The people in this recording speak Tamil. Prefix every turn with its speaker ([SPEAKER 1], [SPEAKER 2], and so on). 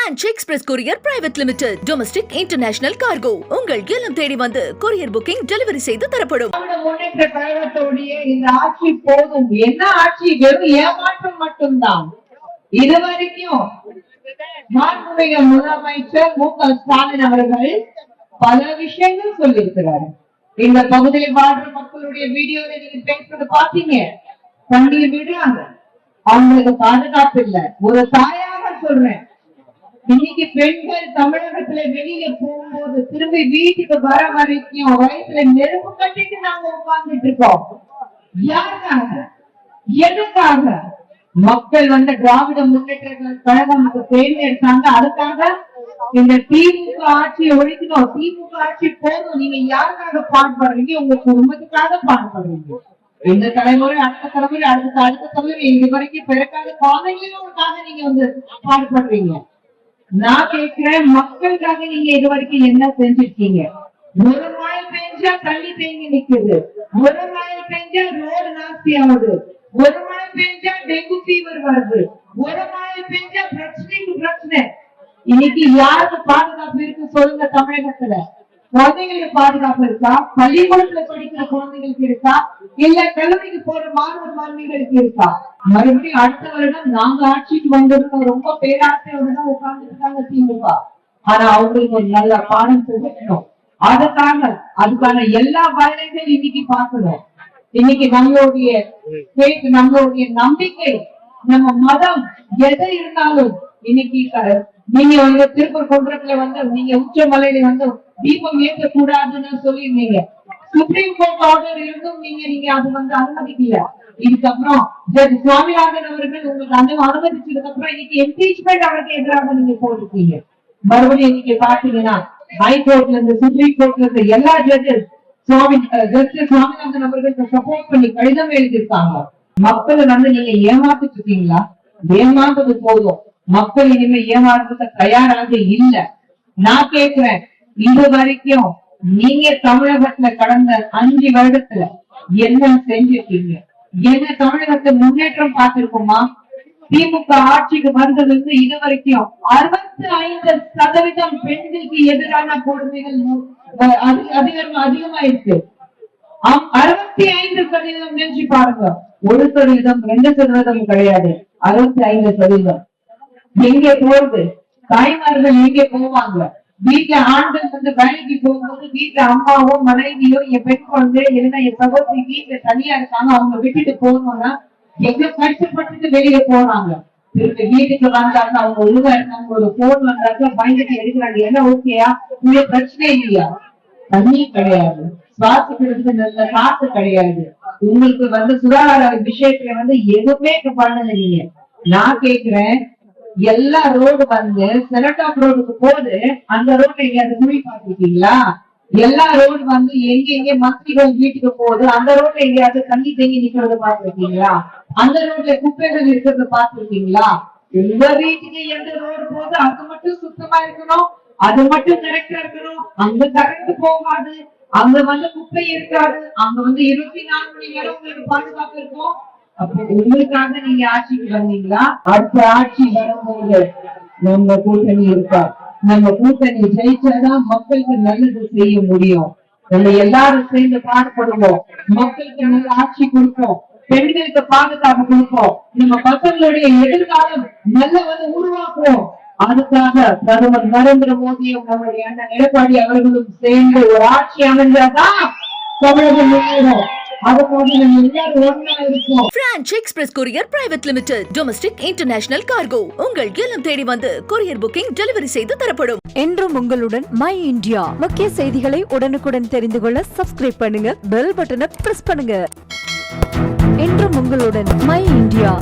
[SPEAKER 1] Branch express courier private limited. Domestic international cargo. உங்கள் இல்லம் தேடி வந்து கொரியர் புக்கிங் டெலிவரி செய்து தரப்படும்.
[SPEAKER 2] முன்னேற்ற கழகத்தோடைய இந்த ஆட்சி போதும். என்ன ஆட்சி? வெறும் ஏமாற்றம் மட்டும்தான். இதுவரைக்கும் மாண்புமிகு முதலமைச்சர் மு.க. ஸ்டாலின் அவர்கள் பல விஷயங்கள் சொல்லியிருக்கிறார். இந்த பகுதியில் வாழ்ற மக்களுடைய வீடியோல நீங்க பேசுறது பாத்தீங்க. கண்ணீர் விடுறாங்க, அவங்களுக்கு பாதுகாப்பு இல்ல. ஒரு தாயாக சொல்றேன், இன்னைக்கு பெண்கள் தமிழகத்துல வெளியில போகும்போது திரும்பி வீட்டுக்கு வர வரைக்கும் வயசுல நெருப்பு கட்டிட்டு நாங்க உட்கார்ந்துட்டு இருக்கோம். யாருக்காக? எதுக்காக? மக்கள் திராவிட முன்னேற்ற கழகம் தேர்ந்தெடுத்தாங்க. அதுக்காக இந்த திமுக ஆட்சியை ஒழிக்கணும். திமுக ஆட்சி போதும். நீங்க யாருக்காக பாடுபடுறீங்க? உங்க குடும்பத்துக்காக பாடுபடுறீங்க. இந்த தலைமுறை, அடுத்த தலைமுறை, அடுத்த தலைமுறை, இது வரைக்கும் பிறக்காத குழந்தைங்களுக்காக நீங்க பாடுபடுறீங்க. நான் கேட்கிறேன், மக்களுக்காக நீங்க இது வரைக்கும் என்ன செஞ்சிருக்கீங்க? ஒரு மழை பெஞ்சா தண்ணி தேங்கி நிக்குது, ஒரு மழை பெஞ்சா ரோடு நாஸ்தி ஆகுது, ஒரு மழை பெஞ்சா டெங்கு ஃபீவர் வருது, ஒரு மழை பெஞ்சா பிரச்சனைக்கு பிரச்சனை. இன்னைக்கு யாருக்கு பாதுகாப்பு இருக்கு சொல்லுங்க? தமிழகத்துல குழந்தைங்களுக்கு பாதுகாப்பு இருக்கா? பள்ளிக்கூடத்துல படிக்கிற குழந்தைங்களுக்கு இருக்கா? இல்ல கல்லூரிக்கு போற மாணவ மாணவிகளுக்கு இருக்கா? மறுபடியும் அடுத்த வருடம் நாங்க ஆட்சிக்கு வந்திருக்கோம். ரொம்ப பேராசையோட தான் உட்கார்ந்து இருக்காங்க திமுக. ஆனா அவங்களுக்கு ஒரு நல்ல பாடம் சொல்லணும். அதுக்கான எல்லா வேலைகளும் இன்னைக்கு பார்க்கணும். இன்னைக்கு நம்மளுடைய நம்பிக்கை, நம்ம மதம் எதை இருந்தாலும் இன்னைக்கு நீங்க திருப்பூர் குன்றத்துல நீங்க உச்சமலையில தீபம் ஏற்க கூடாதுன்னு சொல்லிருந்தீங்க. சுப்ரீம் கோர்ட் ஆர்டர் இருந்தும் நீங்க அது அனுமதிக்கல. இதுக்கப்புறம் ஜட்ஜ் சுவாமிநாதன் அவர்கள் உங்களுக்கு அனுமதிச்சதுக்கு அப்புறம் இன்னைக்கு இம்பீச்மெண்ட் அவருக்கு எதிராக நீங்க போட்டிருக்கீங்க. மறுபடியும் இன்னைக்கு பாத்தீங்கன்னா ஹைகோர்ட்ல இருந்து சுப்ரீம் கோர்ட்ல இருந்து எல்லா ஜட்ஜஸ் சுவாமிநாதன் அவர்களுக்கு சப்போர்ட் பண்ணி கடிதம் எழுதியிருக்காங்க. மக்களை நீங்க ஏமாத்திட்டு இருக்கீங்களா? ஏமாந்தது போதும். மக்கள் இனிமே ஏமாறதுக்கு தயாராக இல்ல. நான் கேட்கிறேன், இது வரைக்கும் நீங்க தமிழகத்துல கடந்த 5 வருடத்துல என்ன செஞ்சிருக்கீங்க? என்ன தமிழகத்தை முன்னேற்றம் பார்த்திருக்குமா? திமுக ஆட்சிக்கு வந்ததுக்கு இது வரைக்கும் 65% பெண்களுக்கு எதிரான கொடுமைகள் அதிகமாயிருக்கு. 65% நினைச்சு பாருங்க. 1%, 2% கிடையாது, 65%. எங்கே போறது? தாய்மார்கள் எங்கே போவாங்க? வீட்டுல ஆண்கள் வேலைக்கு போகும்போது வீட்டுல அம்மாவோ மனைவியோ என் பெண் குழந்தை இல்லைன்னா என் சகோதரி வீட்டுல தனியா இருக்காங்க, அவங்க விட்டுட்டு போகணும்னா எவ்வளவு கஷ்டப்பட்டுட்டு வெளியே போறாங்க. திருப்பி வீட்டுக்கு வந்தாங்க, அவங்க ஒழுங்கா இருக்காங்க, ஒரு போன் வந்தாங்க, பயந்துட்டு எடுக்கிறாங்க. என்ன ஓகேயா? இங்க பிரச்சனை இல்லையா? தண்ணி கிடையாது, சுவாசிக்கிறதுக்கு நல்ல காசு கிடையாது. உங்களுக்கு சுகாதார விஷயத்துல எதுவுமே பண்ணல நீங்க. நான் கேக்குறேன், எல்லா ரோடு செனட்டாப் ரோடுக்கு போது அந்த ரோடு எங்கேயாவது குழி பார்த்திருக்கீங்களா? எல்லா ரோடு எங்க மந்திரிகள் வீட்டுக்கு போகுது, அந்த ரோட்ல எங்கேயாவது தண்ணி தேங்கி நிக்கிறது பார்த்திருக்கீங்களா? அந்த ரோட்ல குப்பைகள் இருக்கிறது பார்த்திருக்கீங்களா? உங்க வீட்டுக்கு எந்த ரோடு போகுது அது மட்டும் சுத்தமா இருக்கணும், அது மட்டும் கரெக்டா இருக்கணும். அங்க கரண்ட் போகாது, அங்க குப்பை இருக்காது, அங்க 24 மணி நேரம் உங்களுக்கு பாதுகாப்பு இருக்கும். அப்போ உங்களுக்காக நீங்க ஆட்சிக்கு வந்தீங்களா? அடுத்த ஆட்சி வரும்போது நம்ம கூட்டணி இருக்கா? நம்ம கூட்டணி ஜெயிச்சாதான் மக்களுக்கு நல்லது செய்ய முடியும். நம்ம எல்லாரும் சேர்ந்து பாடுபடுவோம். மக்களுக்கு நல்ல ஆட்சி கொடுப்போம், பெண்களுக்கு பாதுகாப்பு கொடுப்போம், நம்ம பசங்களுடைய எதிர்காலம் நல்ல உருவாக்குவோம். அதுக்காக பிரதமர் நரேந்திர மோடியும் நம்முடைய அண்ணன் எடப்பாடி அவர்களும் சேர்ந்து ஒரு ஆட்சி அமைஞ்சாதான் தமிழகம் முன்னேறும்.
[SPEAKER 1] Branch express courier private limited. Domestic international cargo. உங்கள் இல்லம் தேடி வந்து கொரியர் புக்கிங் டெலிவரி செய்து தரப்படும்.
[SPEAKER 3] என்றும் உங்களுடன் மை இந்தியா. முக்கிய செய்திகளை உடனுக்குடன் தெரிந்து கொள்ள சப்ஸ்கிரைப் பண்ணுங்க, பெல் பட்டனை பிரஸ் பண்ணுங்க. என்றும் உங்களுடன் மை இந்தியா.